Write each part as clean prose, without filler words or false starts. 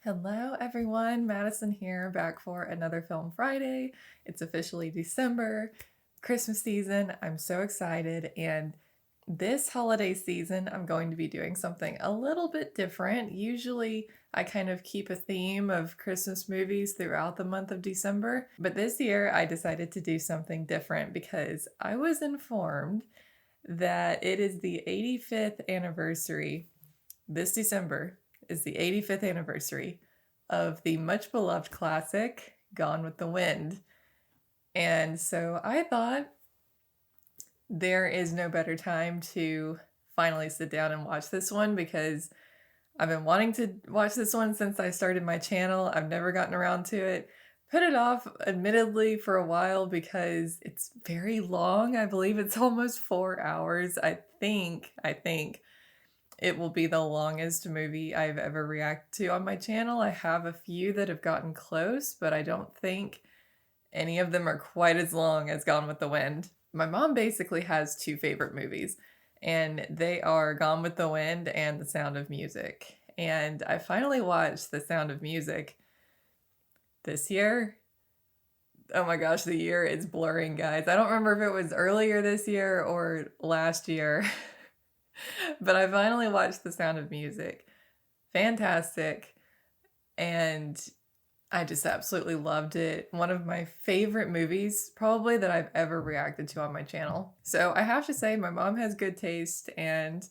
Hello everyone, Madison here, back for another Film Friday. It's officially December, Christmas season. I'm so excited, and this holiday season I'm going to be doing something a little bit different. Usually I kind of keep a theme of Christmas movies throughout the month of December, but this year I decided to do something different because I was informed that it is the 85th anniversary. This December is the 85th anniversary of the much beloved classic Gone with the Wind. And so I thought there is no better time to finally sit down and watch this one, because I've been wanting to watch this one since I started my channel. I've never gotten around to it. Put it off, admittedly, for a while because it's very long. I believe it's almost 4 hours. I think it will be the longest movie I've ever reacted to on my channel. I have a few that have gotten close, but I don't think any of them are quite as long as Gone with the Wind. My mom basically has two favorite movies, and they are Gone with the Wind and The Sound of Music. And I finally watched The Sound of Music this year. Oh my gosh, the year is blurring, guys. I don't remember if it was earlier this year or last year. But I finally watched The Sound of Music. Fantastic. And I just absolutely loved it. One of my favorite movies, probably, that I've ever reacted to on my channel. So I have to say, my mom has good taste, and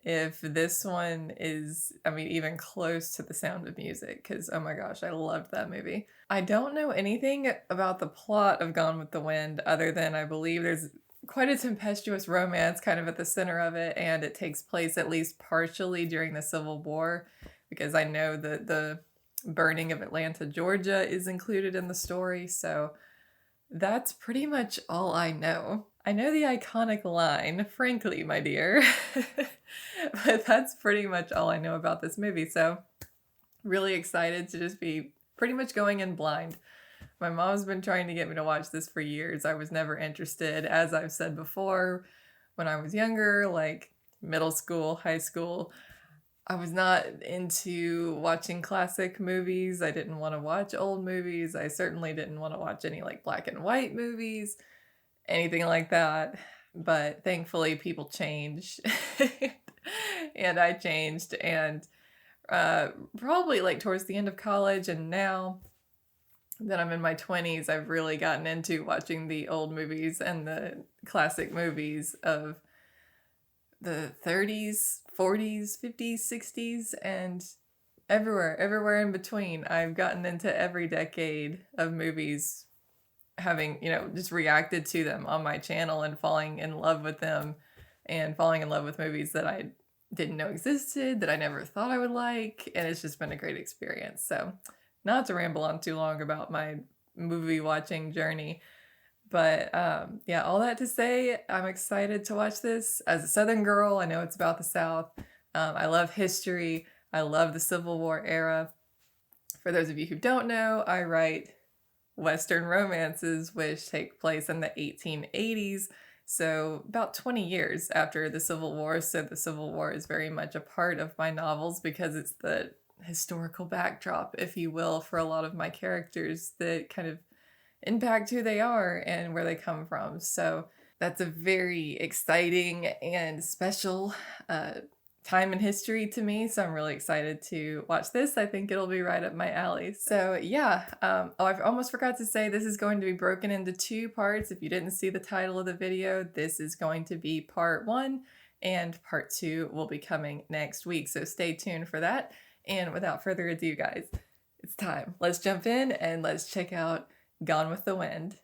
if this one is, even close to The Sound of Music, because oh my gosh, I loved that movie. I don't know anything about the plot of Gone with the Wind other than I believe there's quite a tempestuous romance kind of at the center of it, and it takes place at least partially during the Civil War, because I know that the burning of Atlanta, Georgia is included in the story, so that's pretty much all I know. I know the iconic line, "Frankly, my dear," but that's pretty much all I know about this movie, so really excited to just be pretty much going in blind. My mom's been trying to get me to watch this for years. I was never interested. As I've said before, when I was younger, like middle school, high school, I was not into watching classic movies. I didn't want to watch old movies. I certainly didn't want to watch any like black and white movies, anything like that. But thankfully people change and I changed, and probably like towards the end of college, and now that I'm in my 20s, I've really gotten into watching the old movies and the classic movies of the 30s, 40s, 50s, 60s, and everywhere in between. I've gotten into every decade of movies, having, just reacted to them on my channel and falling in love with them, and falling in love with movies that I didn't know existed, that I never thought I would like, and it's just been a great experience. So, not to ramble on too long about my movie watching journey, but yeah, all that to say, I'm excited to watch this. As a Southern girl, I know it's about the South. I love history. I love the Civil War era. For those of you who don't know, I write Western romances which take place in the 1880s, so about 20 years after the Civil War. So the Civil War is very much a part of my novels because it's the historical backdrop, if you will, for a lot of my characters that kind of impact who they are and where they come from. So that's a very exciting and special time in history to me, so I'm really excited to watch this. I think it'll be right up my alley. So yeah, I almost forgot to say, this is going to be broken into two parts. If you didn't see the title of the video, this is going to be part 1, and part 2 will be coming next week, so stay tuned for that. And without further ado, guys, it's time. Let's jump in and let's check out Gone with the Wind.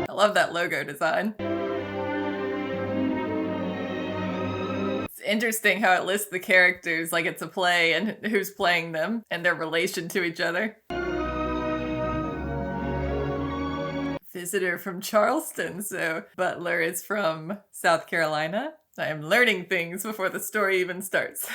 I love that logo design. Interesting how it lists the characters like it's a play and who's playing them and their relation to each other. Visitor from Charleston, so Butler is from South Carolina. I am learning things before the story even starts.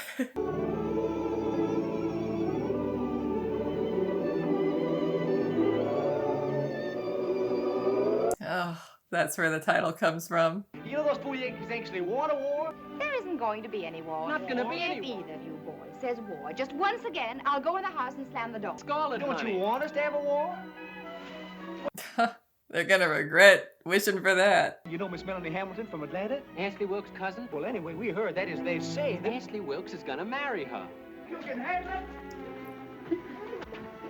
That's where the title comes from. You know those fool Yankees actually want a war? There isn't going to be any war. Not gonna be If any war. either of you boys says war, just once again, I'll go in the house and slam the door. Scarlet, don't you want us to have a war? They're gonna regret wishing for that. You know Miss Melanie Hamilton from Atlanta? Ansley Wilkes' cousin? Well, anyway, we heard, that is, they say that... Ansley Wilkes is gonna marry her. You can handle it?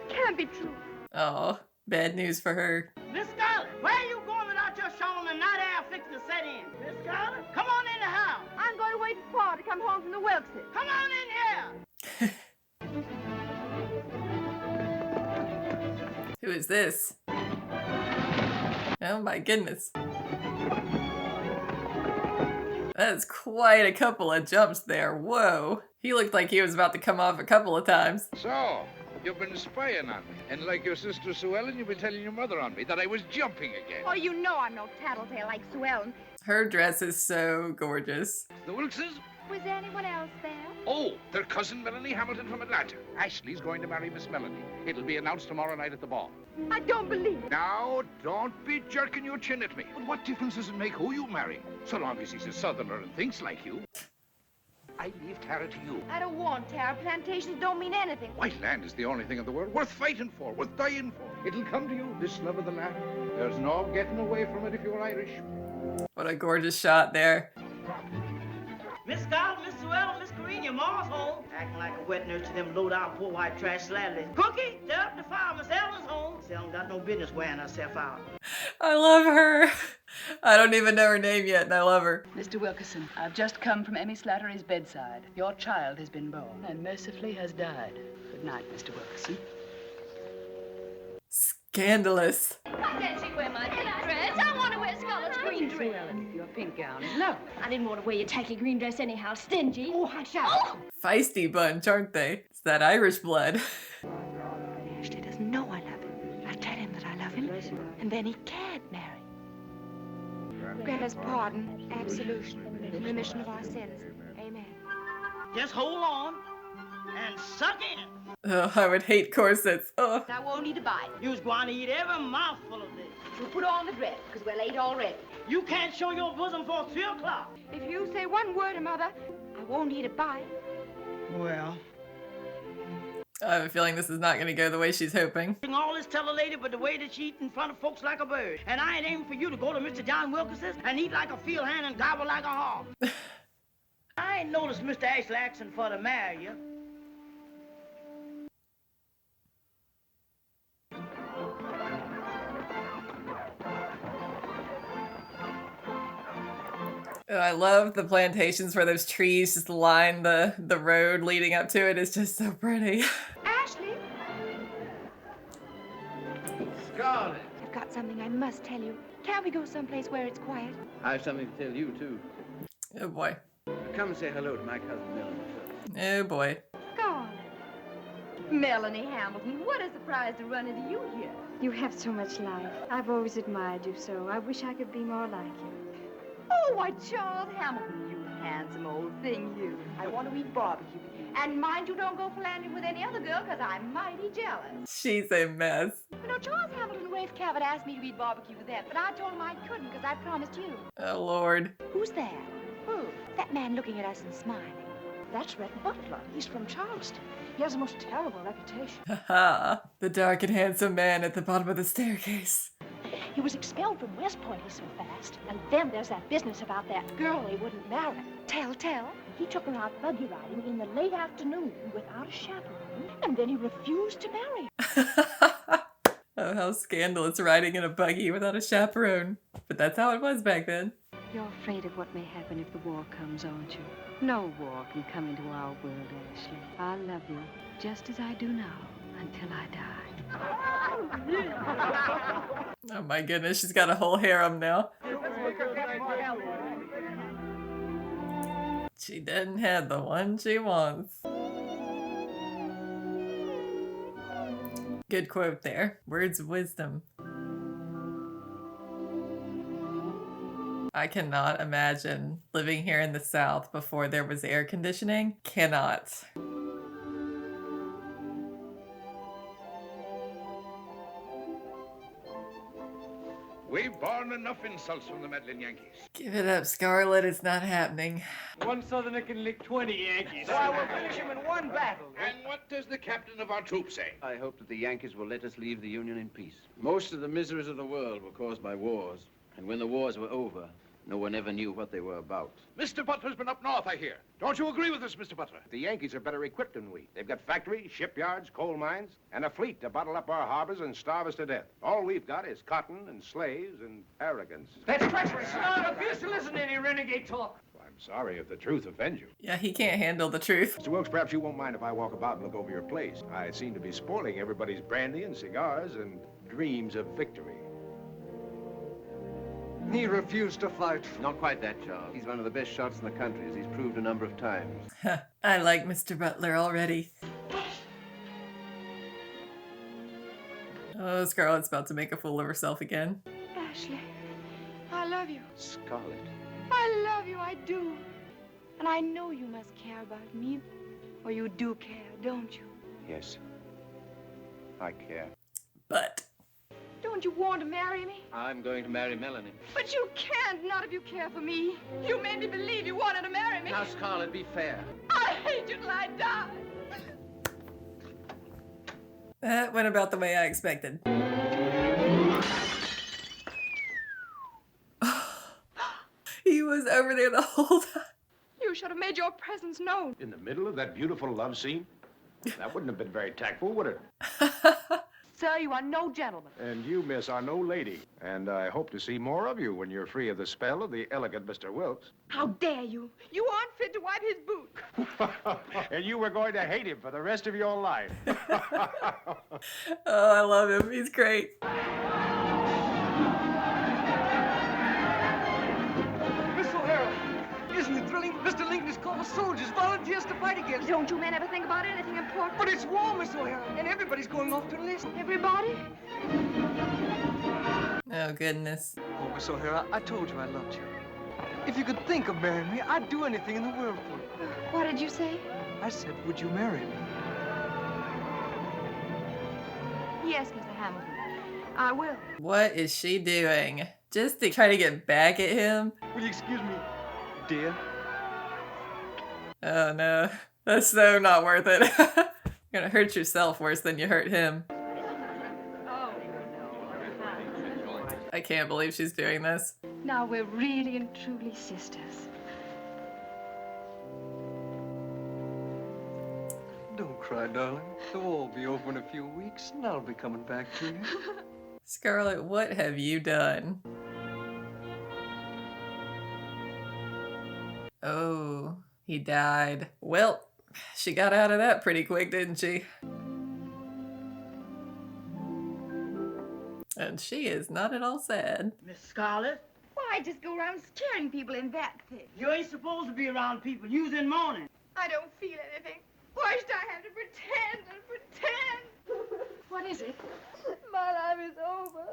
Can't be true. Oh, bad news for her. Miss Scarlet, where are you going without your shawl and night air fixing to set in? Miss Scarlet, come on in the house. I'm going to wait for Pa to come home from the Wilkses. Come on in here. Who is this? Oh my goodness. That's quite a couple of jumps there. Whoa. He looked like he was about to come off a couple of times. So, you've been spying on me. And like your sister Sue Ellen, you've been telling your mother on me that I was jumping again. Oh, you know I'm no tattletale like Sue Ellen. Her dress is so gorgeous. The Wilkses? Was there anyone else there? Oh, their cousin Melanie Hamilton from Atlanta. Ashley's going to marry Miss Melanie. It'll be announced tomorrow night at the ball. I don't believe it. Now, don't be jerking your chin at me. But what difference does it make who you marry? So long as he's a southerner and thinks like you. I leave Tara to you. I don't want Tara. Plantations don't mean anything. White land is the only thing in the world worth fighting for, worth dying for. It'll come to you, this love of the land. There's no getting away from it if you're Irish. What a gorgeous shot there. Miss Scarlet, Miss Sue Ellen, Miss Green, your ma's home. Acting like a wet nurse to them low-down poor white trash slatterly. Cookie, stir up the fire. Miss Ellen's home. Miss Ellen got no business wearing herself out. I love her. I don't even know her name yet, and I love her. Mr. Wilkerson, I've just come from Emmy Slattery's bedside. Your child has been born and mercifully has died. Good night, Mr. Wilkerson. Scandalous. Why can't she wear my pink dress? I want to wear Scarlett's green dress. Your pink gown is lovely. I didn't want to wear your tacky green dress anyhow, stingy. Oh, hush up. Oh! Feisty bunch, aren't they? It's that Irish blood. Ashley doesn't know I love him. I'll tell him that I love him, and then he can't marry. Grant us pardon, absolution, and remission of our sins. Amen. Just hold on and suck in. Oh, I would hate corsets. Oh. I won't need a bite. You was going to eat every mouthful of this. We'll put on the dress, because we're late already. You can't show your bosom for 3 o'clock. If you say one word, Mother, I won't eat a bite. Well, I have a feeling this is not going to go the way she's hoping. all this tell a lady but the way that she eat in front of folks like a bird. And I ain't aiming for you to go to Mr. John Wilkerson's and eat like a field hand and gobble like a hog. I ain't noticed Mr. Ashley asking for to marry you. I love the plantations where those trees just line the road leading up to it. It's just so pretty. Ashley, Scarlet. I've got something I must tell you. Can't we go someplace where it's quiet? I have something to tell you, too. Oh boy. Come say hello to my cousin Melanie first. Oh boy. Scarlet. Melanie Hamilton, what a surprise to run into you here. You have so much life. I've always admired you so. I wish I could be more like you. Oh, why, Charles Hamilton, you handsome old thing, you. I want to eat barbecue. And mind you don't go philandering with any other girl, because I'm mighty jealous. She's a mess. You know, Charles Hamilton and Rafe Cabot asked me to eat barbecue with them, but I told them I couldn't, because I promised you. Oh Lord. Who's there? Who? That man looking at us and smiling. That's Red Butler. He's from Charleston. He has a most terrible reputation. Haha. The dark and handsome man at the bottom of the staircase. He was expelled from West Point, he's so fast. And then there's that business about that girl he wouldn't marry. Tell. He took her out buggy riding in the late afternoon without a chaperone, and then he refused to marry her. Oh, how scandalous riding in a buggy without a chaperone. But that's how it was back then. You're afraid of what may happen if the war comes, aren't you? No war can come into our world, Ashley. I love you, just as I do now, until I die. Oh my goodness, she's got a whole harem now. She doesn't have the one she wants. Good quote there. Words of wisdom. I cannot imagine living here in the South before there was air conditioning. Cannot. We've borne enough insults from the meddling Yankees. Give it up, Scarlet. It's not happening. One Southerner can lick 20 Yankees. Why, we'll finish him in one battle. And what does the captain of our troop say? I hope that the Yankees will let us leave the Union in peace. Most of the miseries of the world were caused by wars. And when the wars were over, no one ever knew what they were about. Mr. Butler's been up north, I hear. Don't you agree with us, Mr. Butler? The Yankees are better equipped than we. They've got factories, shipyards, coal mines, and a fleet to bottle up our harbors and starve us to death. All we've got is cotton and slaves and arrogance. That's treacherous. I refuse to listen to any renegade talk. I'm sorry if the truth offends you. Yeah, he can't handle the truth. Mr. Wilkes, perhaps you won't mind if I walk about and look over your place. I seem to be spoiling everybody's brandy and cigars and dreams of victory. He refused to fight. Not quite that, Charles. He's one of the best shots in the country, as he's proved a number of times. I like Mr. Butler already. Oh, Scarlet's about to make a fool of herself again. Ashley, I love you. Scarlet. I love you, I do. And I know you must care about me. Or you do care, don't you? Yes, I care. But Don't you want to marry me? I'm going to marry Melanie. But you can't, not if you care for me. You made me believe you wanted to marry me. Now, Scarlet, be fair. I hate you till I die. that went about the way I expected. He was over there the whole time. You should have made your presence known. In the middle of that beautiful love scene? That wouldn't have been very tactful, would it? Sir, you are no gentleman. And you, miss, are no lady. And I hope to see more of you when you're free of the spell of the elegant Mr. Wilkes. How dare you? You aren't fit to wipe his boot. And you were going to hate him for the rest of your life. Oh, I love him. He's great. Miss O'Hara, isn't it thrilling? Mr. Lincoln has called soldiers, volunteers to fight against. Don't you men ever think about anything important? But it's war, Miss O'Hara, and everybody's going off to enlist. Everybody? Oh, goodness. Oh, Miss O'Hara, I told you I loved you. If you could think of marrying me, I'd do anything in the world for you. What did you say? I said, would you marry me? Yes, Mr. Hamilton. I will. What is she doing? Just to try to get back at him? Will you excuse me, dear? Oh no. That's so not worth it. You're gonna hurt yourself worse than you hurt him. I can't believe she's doing this. Now we're really and truly sisters. Don't cry, darling. The war will be over in a few weeks, and I'll be coming back to you. Scarlet, what have you done? Oh, he died. Well, she got out of that pretty quick, didn't she? And she is not at all sad. Miss Scarlet, Why just go around scaring people in that thing? you ain't supposed to be around people. You's in mourning. I don't feel anything. Why should I have to pretend and pretend? What is it? My life is over.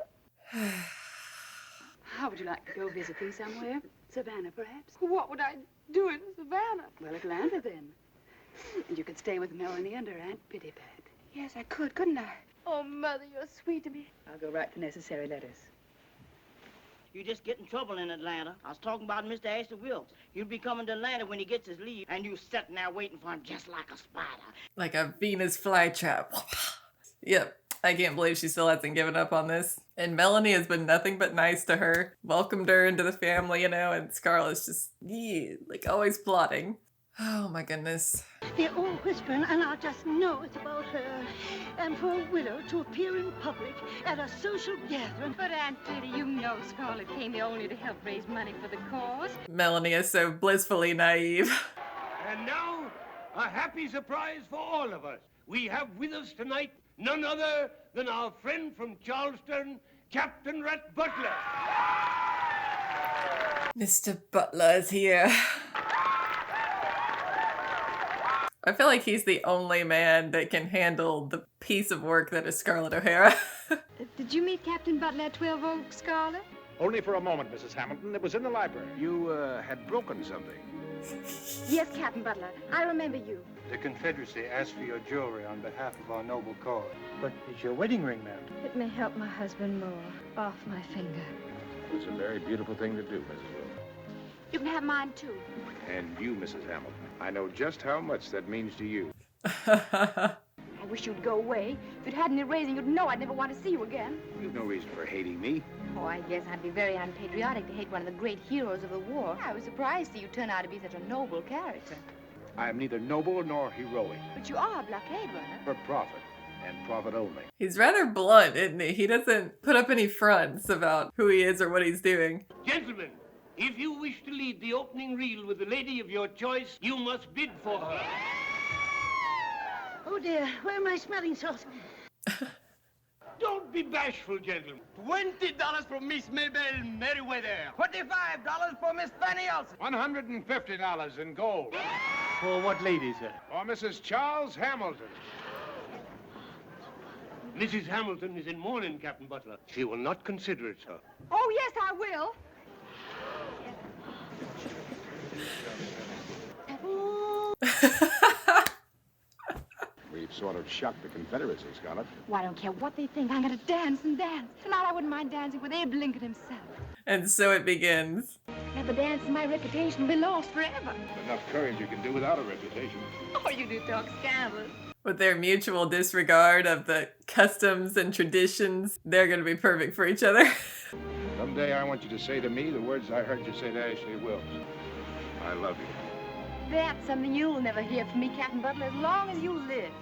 How would you like to go visiting somewhere? Savannah, perhaps? What would I do in Savannah? Well, Atlanta, then. And you could stay with Melanie and her Aunt Pittypat. Yes, I could, couldn't I? Oh, Mother, you're sweet to me. I'll go write the necessary letters. You just get in trouble in Atlanta. I was talking about Mr. Ashley Wilkes. He'll be coming to Atlanta when he gets his leave, and you sitting there waiting for him just like a spider. Like a Venus flytrap. Yep, I can't believe she still hasn't given up on this. And Melanie has been nothing but nice to her. Welcomed her into the family, you know, and Scarlett's just, like always plotting. Oh my goodness. They're all whispering, and I just know it's about her. And for a widow to appear in public at a social gathering. But Aunt Pitty, you know Scarlett came here only to help raise money for the cause. Melanie is so blissfully naive. And now, a happy surprise for all of us. We have with us tonight none other than our friend from Charleston, Captain Rat Butler. Mr. Butler is here. I feel like he's the only man that can handle the piece of work that is Scarlett O'Hara. Did you meet Captain Butler at 12 Oaks, Scarlett? Only for a moment, Mrs. Hamilton. It was in the library. You, had broken something. Yes, Captain Butler. I remember you. The Confederacy asked for your jewelry on behalf of our noble cause. But is your wedding ring, ma'am? It may help my husband more. Off my finger. It's a very beautiful thing to do, Mrs. Wilkes. You can have mine, too. And you, Mrs. Hamilton. I know just how much that means to you. I wish you'd go away. If you'd had any raising, you'd know I'd never want to see you again. You've no reason for hating me. Oh, I guess I'd be very unpatriotic to hate one of the great heroes of the war. I was surprised to see you turn out to be such a noble character. I am neither noble nor heroic. But you are a blockade runner. For profit, and profit only. He's rather blunt, isn't he? He doesn't put up any fronts about who he is or what he's doing. Gentlemen, if you wish to lead the opening reel with the lady of your choice, you must bid for her. Oh, dear. Where are my smelling salts? Don't be bashful, gentlemen. $20 for Miss Mabel Merriweather. $25 for Miss Fanny Olson. $150 in gold. For what lady, sir? For Mrs. Charles Hamilton. Mrs. Hamilton is in mourning, Captain Butler. She will not consider it, sir. Oh, yes, I will. We've sort of shocked the Confederacy, Scarlett. Well, I don't care what they think. I'm going to dance and dance. Tonight I wouldn't mind dancing with Abe Lincoln himself. And so it begins. Never dance and my reputation will be lost forever. Enough courage you can do without a reputation. Oh, you do talk scandalous. With their mutual disregard of the customs and traditions, they're going to be perfect for each other. Someday I want you to say to me the words I heard you say to Ashley Wilkes. I love you. That's something you'll never hear from me, Captain Butler, as long as you live.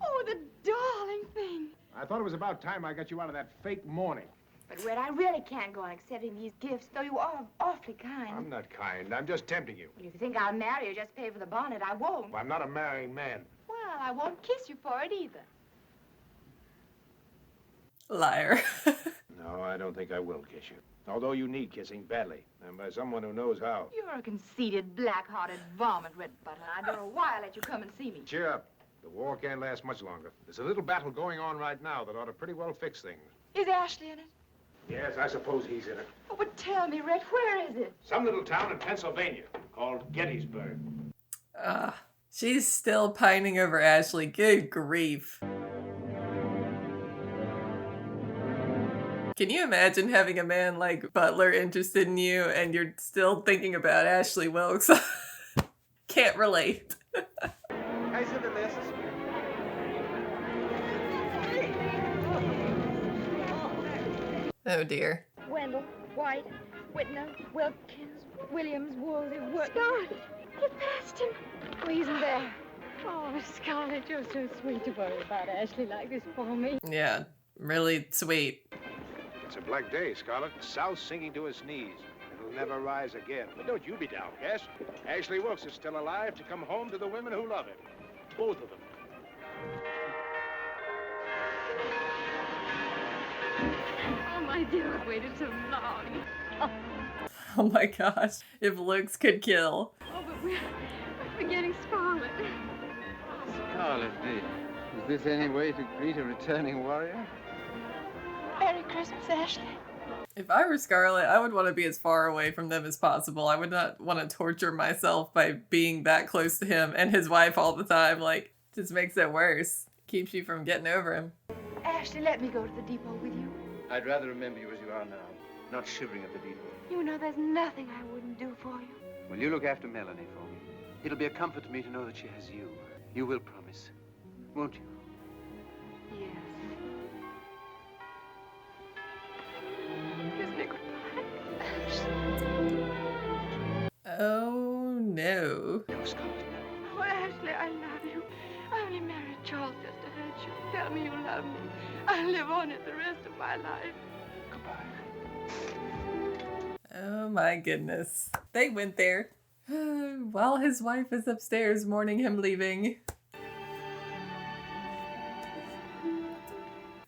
Oh, the darling thing. I thought it was about time I got you out of that fake mourning. But, Red, I really can't go on accepting these gifts, though you are awfully kind. I'm not kind. I'm just tempting you. Well, if you think I'll marry you, just pay for the bonnet. I won't. I'm not a marrying man. Well, I won't kiss you for it either. Liar. No, I don't think I will kiss you. Although you need kissing badly, and by someone who knows how. You're a conceited, black-hearted varmint, Red Butler. I don't know why I let you come and see me. Cheer up. The war can't last much longer. There's a little battle going on right now that ought to pretty well fix things. Is Ashley in it? Yes, I suppose he's in it. Oh, but tell me, Red, where is it? Some little town in Pennsylvania called Gettysburg. She's still pining over Ashley. Good grief. Can you imagine having a man like Butler interested in you and you're still thinking about Ashley Wilkes? Can't relate. I said the last. Oh dear. Wendell, White, Whitner, Wilkins, Williams, Woolsey, Scarlett! Get past him! Oh, he's in there. Oh, Scarlett, you're so sweet to worry about Ashley like this for me. Yeah, really sweet. It's a black day, Scarlett. South sinking to its knees. It'll never rise again. But don't you be downcast. Ashley Wilkes is still alive to come home to the women who love him. Both of them. Oh, my dear, I've waited so long. Oh my gosh. If looks could kill. Oh, but we're forgetting Scarlett. Scarlet, dear. Is this any way to greet a returning warrior? Merry Christmas, Ashley. If I were Scarlett, I would want to be as far away from them as possible. I would not want to torture myself by being that close to him and his wife all the time. Like, just makes it worse. Keeps you from getting over him. Ashley, let me go to the depot with you. I'd rather remember you as you are now, not shivering at the depot. You know there's nothing I wouldn't do for you. Will you look after Melanie for me? It'll be a comfort to me to know that she has you. You will promise, won't you? Yes. Kiss me goodbye. Oh no. No, Scarlett. Oh, Ashley, I love you. I only married Charles just to hurt you. Tell me you love me. I'll live on it the rest of my life. Oh my goodness. They went there. While his wife is upstairs mourning him leaving.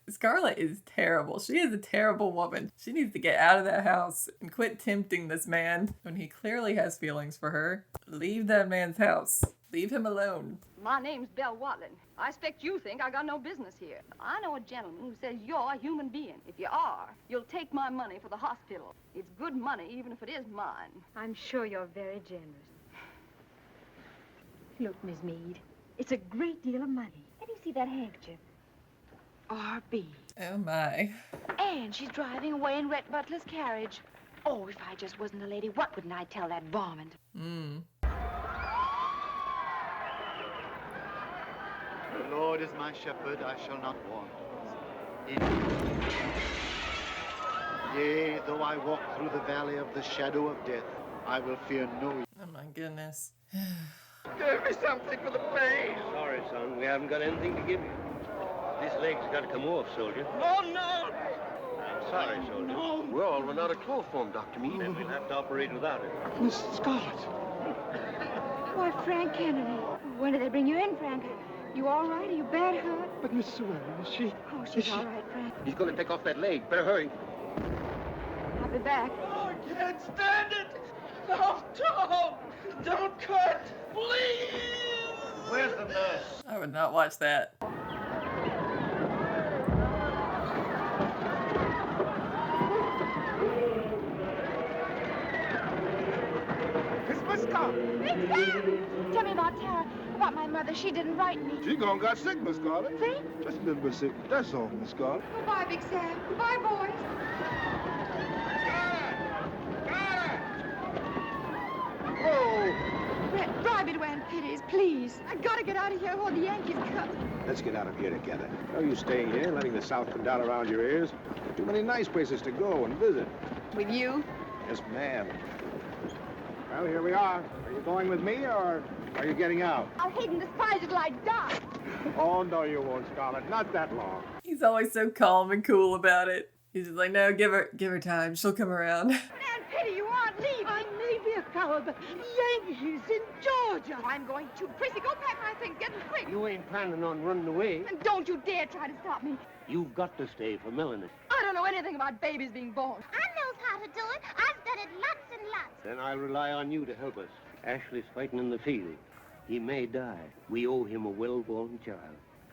Scarlett is terrible. She is a terrible woman. She needs to get out of that house and quit tempting this man when he clearly has feelings for her. Leave that man's house. Leave him alone. My name's Belle Watling. I expect you think I got no business here. I know a gentleman who says you're a human being. If you are, you'll take my money for the hospital. It's good money, even if it is mine. I'm sure you're very generous. Look, Miss Meade, it's a great deal of money. Let me see that handkerchief. R.B. Oh, my. And she's driving away in Rhett Butler's carriage. Oh, if I just wasn't a lady, what wouldn't I tell that varmint? The Lord is my shepherd, I shall not want. Yea, though I walk through the valley of the shadow of death, I will fear no evil. Oh, my goodness. Give me something for the pain. Sorry, son, we haven't got anything to give you. This leg's got to come off, soldier. Oh, no! I'm sorry, soldier. No. We're all run out of chloroform, Dr. Meade. Then we'll have to operate without it. Miss Scarlet. Why, Frank Kennedy. When did they bring you in, Frank? You all right? Are you bad hurt? But Miss Sewell, is she? Oh, she's all right, Frank. He's going to take off that leg. Better hurry. I'll be back. Oh, I can't stand it! No, don't cut! Please! Where's the nurse? I would not watch that. Christmas come. Big Sam! Tell me about Tara, about my mother. She didn't write me. She gone got sick, Miss Scarlet. See? Just a little bit sick. That's all, Miss Scarlet. Goodbye, Big Sam. Goodbye, boys. Whoa! Brett, drive me to Aunt Pitty's, please. I gotta get out of here before the Yankees come. Let's get out of here together. No use staying here, letting the South come down around your ears. Too many nice places to go and visit. With you? Yes, ma'am. Well, here we are. Are you going with me, or are you getting out? I'll hate and despise you till I die. Oh, no, you won't, Scarlet. Not that long. He's always so calm and cool about it. He's just like, no, give her time. She'll come around. Aunt Pitty, you aren't leaving. I may be a coward, but Yankees in Georgia. I'm going to. Prissy, go pack my things. Get them quick. You ain't planning on running away. And don't you dare try to stop me. You've got to stay for Melanie. I don't know anything about babies being born. I knows how to do it. I've done it lots and lots. Then I'll rely on you to help us. Ashley's fighting in the field. He may die. We owe him a well-born child.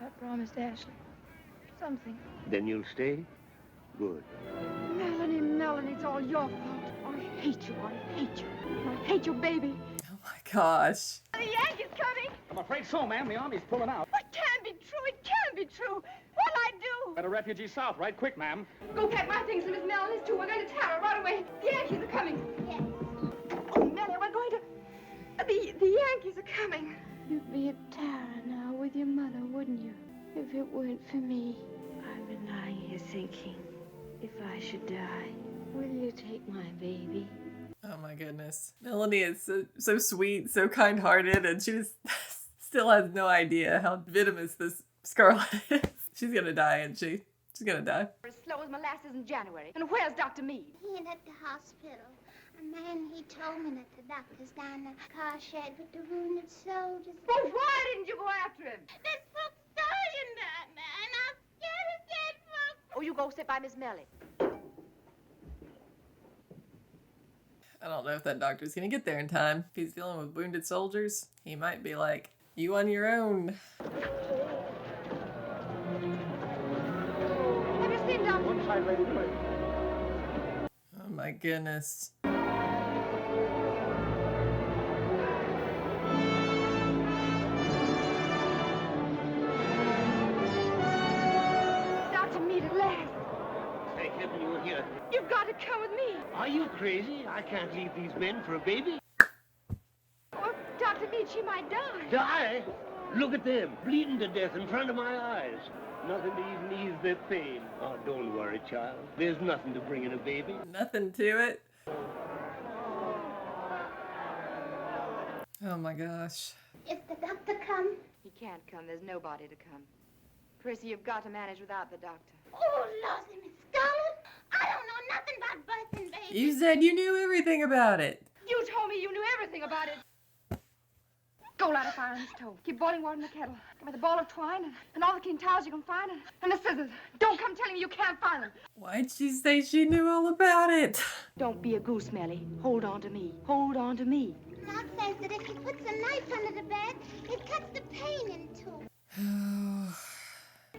I promised Ashley something. Then you'll stay? Good. Melanie, it's all your fault. I hate you. I hate your baby. Oh my gosh. The Yankees coming. I'm afraid so, ma'am. The Army's pulling out. It can't be true. It can't be true. What'll I do? Better refugee south, right quick, ma'am. Go pack my things and Miss Melanie's too. We're going to Tara right away. The Yankees are coming. Yes. Oh, Melanie, we're going to... The Yankees are coming. You'd be at Tara now with your mother, wouldn't you? If it weren't for me. I've been lying here thinking, if I should die, will you take my baby? Oh my goodness. Melanie is so sweet, so kind-hearted, and she just still has no idea how venomous this Scarlet is. She's gonna die, isn't she? She's gonna die. As slow as molasses in January. And where's Dr. Meade? He ain't at the hospital. A man, he told me that the doctor's down the car shed with the wounded soldiers. Well, why didn't you go after him? There's folks dying down there, and I'm scared of dead folks. Oh, you go sit by Miss Mellie. I don't know if that doctor's gonna get there in time. If he's dealing with wounded soldiers, he might be like, you on your own. Have you seen Dr. One side, lady, please. Oh my goodness. Dr. Meade at last. Thank heaven you're here. You've got to come with me. Are you crazy? I can't leave these men for a baby. Oh, Dr. Meade, she might die. Die? Look at them, bleeding to death in front of my eyes. Nothing to even ease their pain. Oh, don't worry, child. There's nothing to bring in a baby. Nothing to it. Oh my gosh. If the doctor come? He can't come. There's nobody to come. Prissy, you've got to manage without the doctor. Oh, Lordy, Miss Scarlet. I don't know nothing about birthing babies. You said you knew everything about it. You told me you knew everything about it. Go light a fire on the stove. Keep boiling water in the kettle. Give me the ball of twine and all the clean towels you can find and the scissors. Don't come telling me you can't find them. Why'd she say she knew all about it? Don't be a goose, Mellie. Hold on to me. Hold on to me. Doc says that if he puts a knife under the bed, it cuts the pain in two.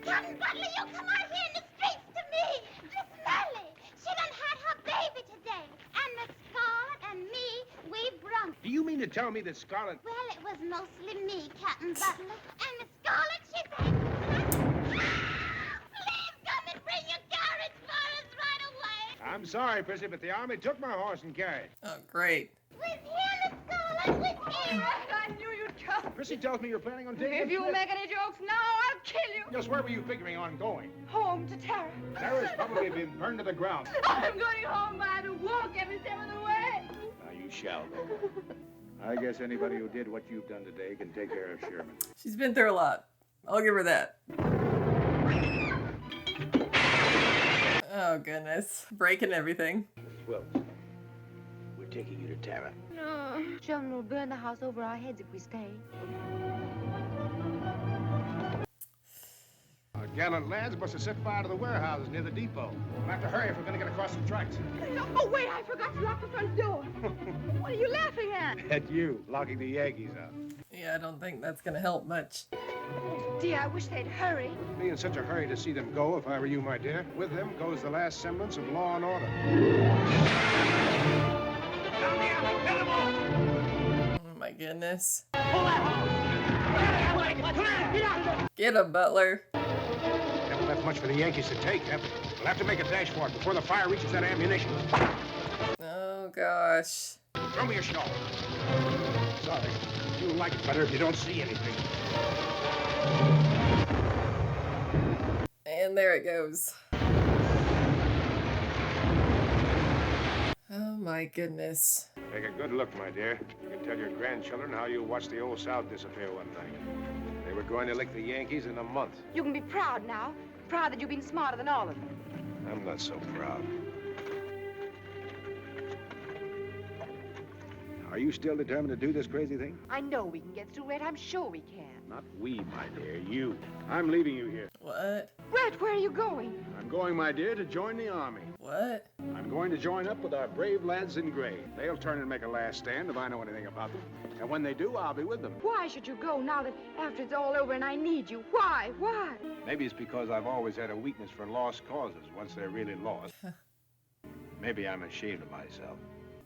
Cotton Butler, you come out here in the streets to me. Miss Mellie, she done had her baby today. And Miss Scarlet and me, we brung. Do you mean to tell me that Scarlet... Well, it was was mostly me, Captain Butler. And Miss Scarlet, she said, please come and bring your carriage for us right away. I'm sorry, Prissy, but the army took my horse and carriage. Oh, great. With him, Miss Scarlet, with him. I knew you'd come. Prissy tells me you're planning on taking If you make any jokes now, I'll kill you. Just where were you figuring on going? Home to Tara. Tara's probably been burned to the ground. I'm going home. I had to walk every step of the way. Now you shall go. I guess anybody who did what you've done today can take care of Sherman. She's been through a lot. I'll give her that. Oh, goodness. Breaking everything. Miss Wilkes, we're taking you to Tara. No. Sherman will burn the house over our heads if we stay. Our gallant lads must have set fire to the warehouses near the depot. We'll have to hurry if we're going to get across some tracks. Oh, wait, I forgot to lock the front door. What are you laughing at? At you, locking the Yankees out. Yeah, I don't think that's gonna help much. Dear, I wish they'd hurry. Be in such a hurry to see them go if I were you, my dear. With them goes the last semblance of law and order. Oh my goodness. Pull that horse. Get him, Butler. Haven't left much for the Yankees to take, have they? We'll have to make a dash for it before the fire reaches that ammunition. Oh gosh. Throw me a shawl. Sorry. You'll like it better if you don't see anything. And there it goes. Oh my goodness. Take a good look, my dear. You can tell your grandchildren how you watched the old South disappear one night. They were going to lick the Yankees in a month. You can be proud now. Proud that you've been smarter than all of them. I'm not so proud. Are you still determined to do this crazy thing? I know we can get through it. I'm sure we can. Not we, my dear. You. I'm leaving you here. What? Red, where are you going? I'm going, my dear, to join the army. What? I'm going to join up with our brave lads in gray. They'll turn and make a last stand if I know anything about them. And when they do, I'll be with them. Why should you go now that after it's all over and I need you? Why? Why? Maybe it's because I've always had a weakness for lost causes once they're really lost. Maybe I'm ashamed of myself.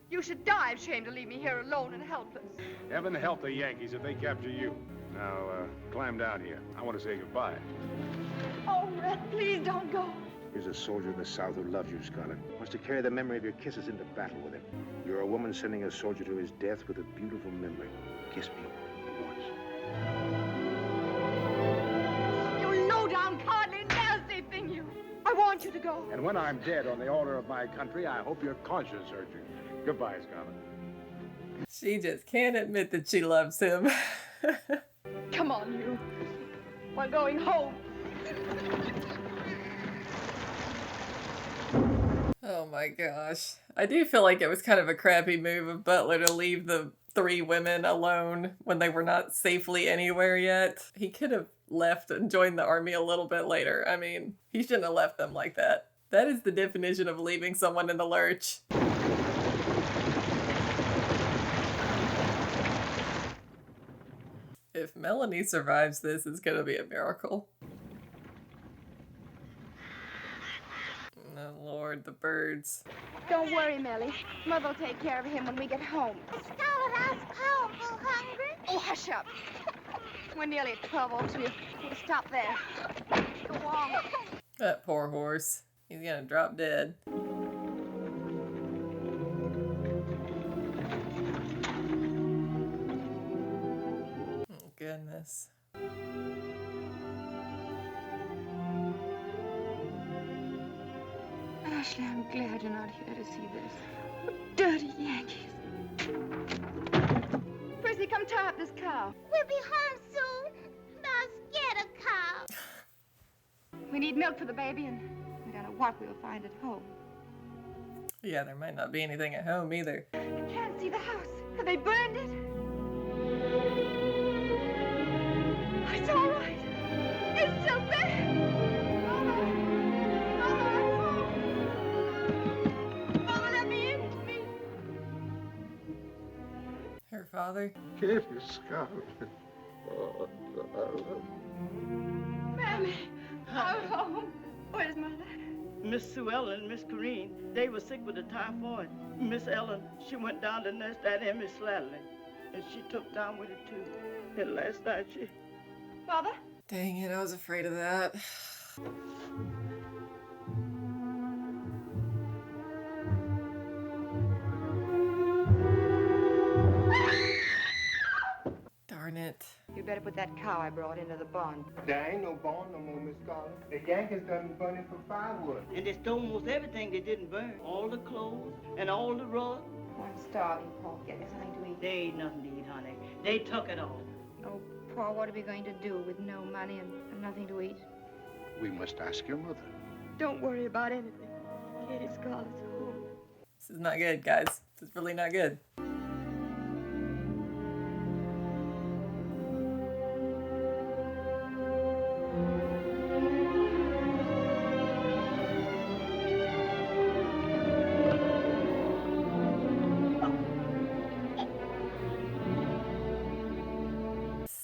You should die of shame to leave me here alone and helpless. Heaven help the Yankees if they capture you. Now, climb down here. I want to say goodbye. Oh, Red, please don't go. Here's a soldier in the South who loves you, Scarlet. Wants to carry the memory of your kisses into battle with him. You're a woman sending a soldier to his death with a beautiful memory. Kiss me once. You low-down, cowardly, nasty thing, you. I want you to go. And when I'm dead on the altar of my country, I hope your conscience hurt you. Goodbye, Scarlet. She just can't admit that she loves him. Come on, you. We're going home. Oh my gosh. I do feel like it was kind of a crappy move of Butler to leave the 3 women alone when they were not safely anywhere yet. He could have left and joined the army a little bit later. I mean, he shouldn't have left them like that. That is the definition of leaving someone in the lurch. If Melanie survives this, it's gonna be a miracle. Oh Lord, the birds. Don't worry, Melly. Mother'll take care of him when we get home. Scarlet, I was powerful hungry. Oh, hush up. We're nearly at 12 Oaks. We'll stop there. Go on. That poor horse. He's gonna drop dead. Oh, goodness. Ashley, I'm glad you're not here to see this. Dirty Yankees. Prissy, come tie up this cow. We'll be home soon. But I'm scared of cows. We need milk for the baby, and we don't know what we'll find at home. Yeah, there might not be anything at home either. I can't see the house. Have they burned it? It's all right. It's still there. Mother, let me in, please. Her father? Give you, Scarlet. Oh, Mammy, I'm home. Where's Mother? Miss Sue Ellen and Miss Corrine, they were sick with the typhoid. Miss Ellen, she went down to nurse that Emmy Slattery. And she took down with it too. And last night she... Father? Dang it, I was afraid of that. Darn it. You better put that cow I brought into the barn. There ain't no barn no more, Miss Scarlett. The Yankees done burning for firewood. And they stole almost everything they didn't burn. All the clothes and all the rug. I'm starving, Paul. Get me something to eat. They ain't nothing to eat, honey. They took it all. Oh, Paul, what are we going to do with no money and nothing to eat? We must ask your mother. Don't worry about anything. Katie Scarlett's home. This is not good, guys. This is really not good.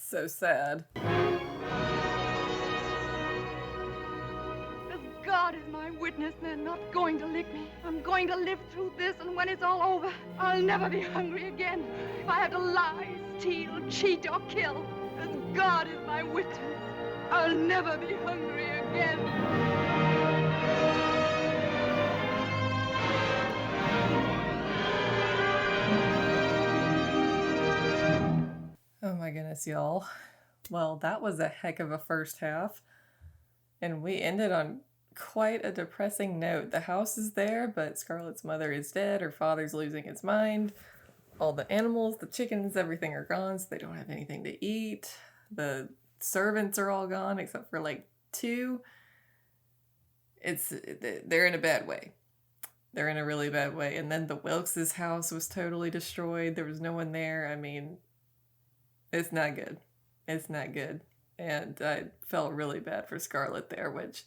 So sad. As God is my witness, they're not going to lick me. I'm going to live through this, and when it's all over, I'll never be hungry again. If I have to lie, steal, cheat, or kill, as God is my witness, I'll never be hungry again. Oh my goodness, y'all. Well, that was a heck of a first half. And we ended on quite a depressing note. The house is there, but Scarlett's mother is dead. Her father's losing his mind. All the animals, the chickens, everything are gone, so they don't have anything to eat. The servants are all gone, except for like 2. They're in a bad way. They're in a really bad way. And then the Wilkes' house was totally destroyed. There was no one there. I mean... it's not good. It's not good. And I felt really bad for Scarlett there, which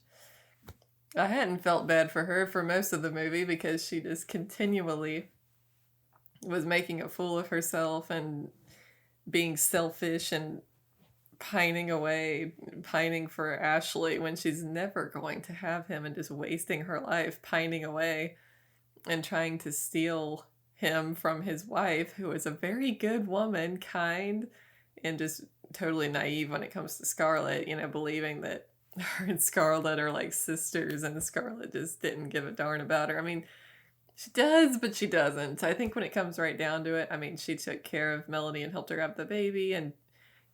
I hadn't felt bad for her for most of the movie because she just continually was making a fool of herself and being selfish and pining away, pining for Ashley when she's never going to have him, and just wasting her life pining away and trying to steal him from his wife, who is a very good woman, kind, and just totally naive when it comes to Scarlett, you know, believing that her and Scarlett are like sisters, and Scarlett just didn't give a darn about her. I mean, she does, but she doesn't. I think when it comes right down to it, I mean, she took care of Melody and helped her have the baby and,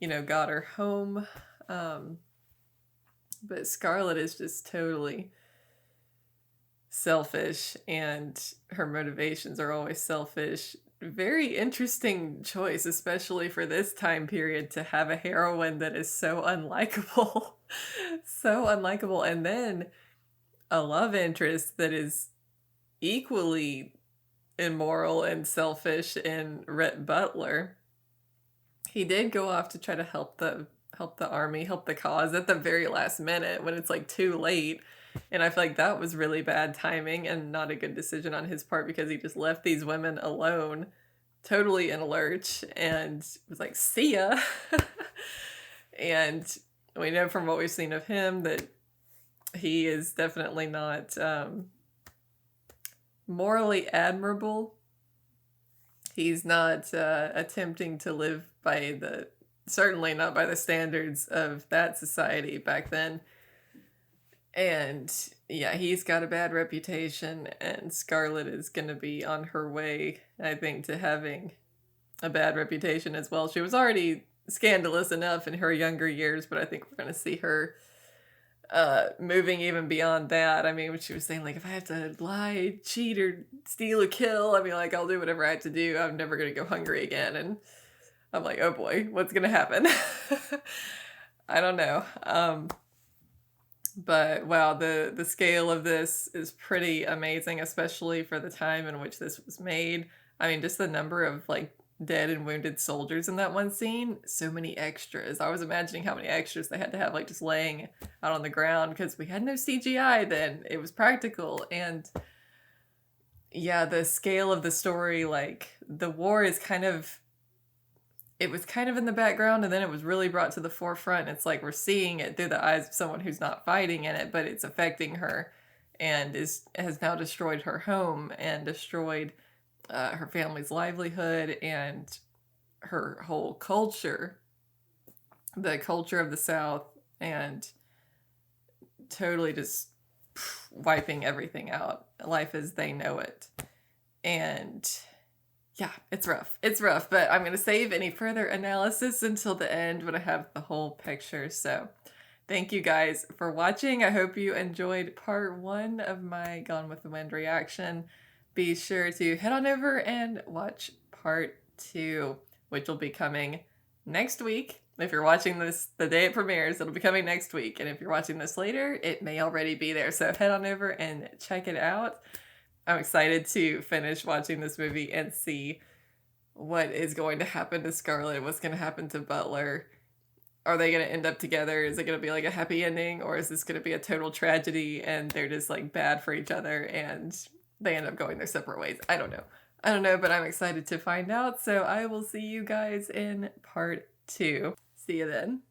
you know, got her home. But Scarlett is just totally selfish, and her motivations are always selfish. Very interesting choice, especially for this time period, to have a heroine that is so unlikable. So unlikable. And then a love interest that is equally immoral and selfish in Rhett Butler. He did go off to try to help the army, help the cause at the very last minute when it's like too late. And I feel like that was really bad timing and not a good decision on his part, because he just left these women alone, totally in a lurch, and was like, see ya. And we know from what we've seen of him that he is definitely not morally admirable. He's not attempting to live by certainly not by the standards of that society back then. And yeah, he's got a bad reputation, and Scarlett is going to be on her way, I think, to having a bad reputation as well. She was already scandalous enough in her younger years, but I think we're going to see her moving even beyond that. I mean, when she was saying, like, if I have to lie, cheat, or steal or kill, I mean, like, I'll do whatever I have to do. I'm never going to go hungry again. And I'm like, oh boy, what's going to happen? I don't know. But wow, the scale of this is pretty amazing, especially for the time in which this was made. I mean, just the number of like dead and wounded soldiers in that one scene, so many extras. I was imagining how many extras they had to have, like, just laying out on the ground, because we had no CGI then. It was practical. And yeah, the scale of the story, like, the war is it was kind of in the background, and then it was really brought to the forefront. It's like we're seeing it through the eyes of someone who's not fighting in it, but it's affecting her, and has now destroyed her home and destroyed her family's livelihood. And her whole culture, the culture of the South, and totally just wiping everything out, life as they know it. And yeah, it's rough. It's rough, but I'm going to save any further analysis until the end when I have the whole picture. So thank you guys for watching. I hope you enjoyed part 1 of my Gone with the Wind reaction. Be sure to head on over and watch part 2, which will be coming next week. If you're watching this the day it premieres, it'll be coming next week. And if you're watching this later, it may already be there. So head on over and check it out. I'm excited to finish watching this movie and see what is going to happen to Scarlett, what's going to happen to Butler. Are they going to end up together? Is it going to be like a happy ending? Or is this going to be a total tragedy and they're just like bad for each other and they end up going their separate ways? I don't know, but I'm excited to find out. So I will see you guys in part 2. See you then.